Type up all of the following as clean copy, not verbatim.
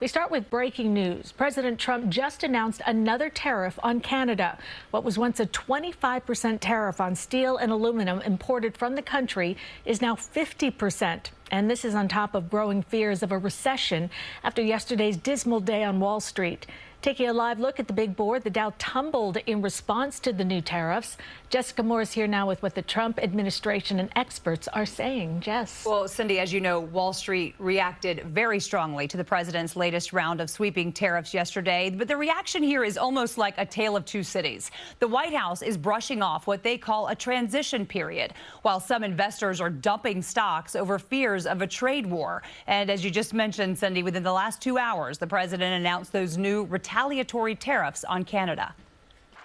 We start with breaking news. President Trump just announced another tariff on Canada. What was once a 25% tariff on steel and aluminum imported from the country is now 50%. And this is on top of growing fears of a recession after yesterday's dismal day on Wall Street. Taking a live look at the big board, the Dow tumbled in response to the new tariffs. Jessica Moore is here now with what the Trump administration and experts are saying. Jess. Well, Cindy, as you know, Wall Street reacted very strongly to the president's latest round of sweeping tariffs yesterday. But the reaction here is almost like a tale of two cities. The White House is brushing off what they call a transition period, while some investors are dumping stocks over fears of a trade war. And as you just mentioned, Cindy, within the last 2 hours, the president announced those new retaliatory tariffs on Canada.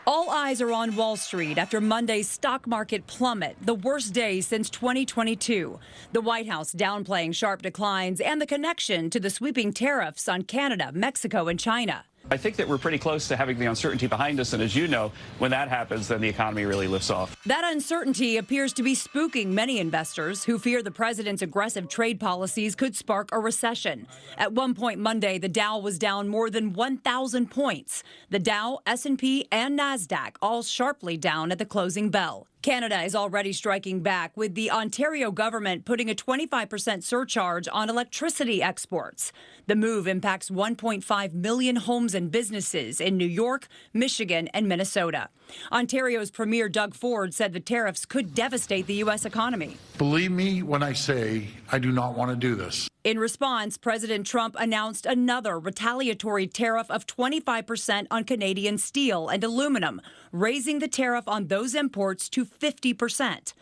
All eyes are on Wall Street after Monday's stock market plummet, the worst day since 2022. The White House downplaying sharp declines and the connection to the sweeping tariffs on Canada, Mexico, and China. I think that we're pretty close to having the uncertainty behind us. And as you know, when that happens, then the economy really lifts off. That uncertainty appears to be spooking many investors who fear the president's aggressive trade policies could spark a recession. At one point Monday, the Dow was down more than 1,000 points. The Dow, S&P, and NASDAQ all sharply down at the closing bell. Canada is already striking back, with the Ontario government putting a 25% surcharge on electricity exports. The move impacts 1.5 million homes and businesses in New York, Michigan, and Minnesota. Ontario's Premier Doug Ford said the tariffs could devastate the U.S. economy. Believe me when I say I do not want to do this. In response, President Trump announced another retaliatory tariff of 25% on Canadian steel and aluminum, raising the tariff on those imports to 50%.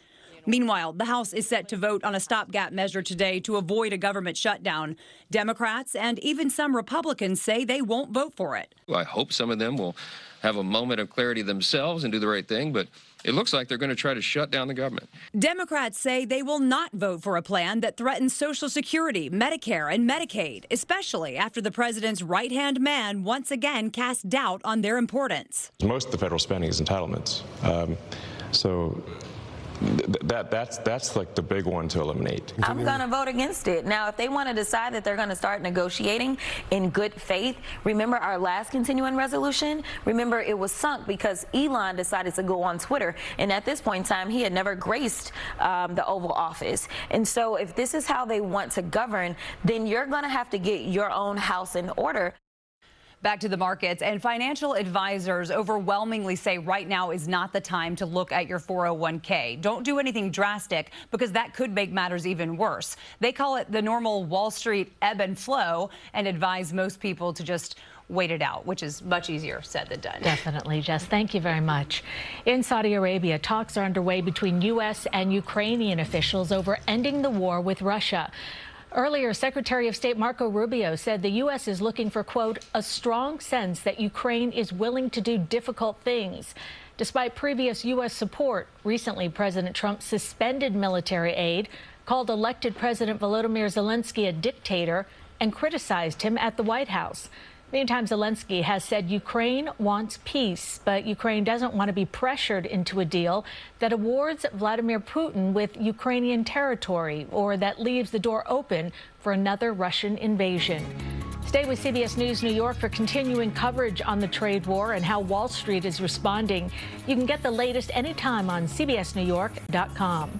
Meanwhile, the House is set to vote on a stopgap measure today to avoid a government shutdown. Democrats and even some Republicans say they won't vote for it. I hope some of them will have a moment of clarity themselves and do the right thing, but it looks like they're going to try to shut down the government. Democrats say they will not vote for a plan that threatens Social Security, Medicare, and Medicaid, especially after the president's right-hand man once again cast doubt on their importance. Most of the federal spending is entitlements. That's like the big one to eliminate. I'm going to vote against it. Now, if they want to decide that they're going to start negotiating in good faith, remember our last continuing resolution? Remember, it was sunk because Elon decided to go on Twitter. And at this point in time, he had never graced the Oval Office. And so if this is how they want to govern, then you're going to have to get your own house in order. Back to the markets, and financial advisors overwhelmingly say right now is not the time to look at your 401k. Don't do anything drastic because that could make matters even worse. They call it the normal Wall Street ebb and flow and advise most people to just wait it out, which is much easier said than done. Definitely, Jess. Thank you very much. In Saudi Arabia, talks are underway between U.S. and Ukrainian officials over ending the war with Russia. Earlier, Secretary of State Marco Rubio said the U.S. is looking for, quote, a strong sense that Ukraine is willing to do difficult things. Despite previous U.S. support, recently President Trump suspended military aid, called elected President Volodymyr Zelensky a dictator, and criticized him at the White House. Meantime, Zelensky has said Ukraine wants peace, but Ukraine doesn't want to be pressured into a deal that awards Vladimir Putin with Ukrainian territory or that leaves the door open for another Russian invasion. Stay with CBS News New York for continuing coverage on the trade war and how Wall Street is responding. You can get the latest anytime on CBSNewYork.com.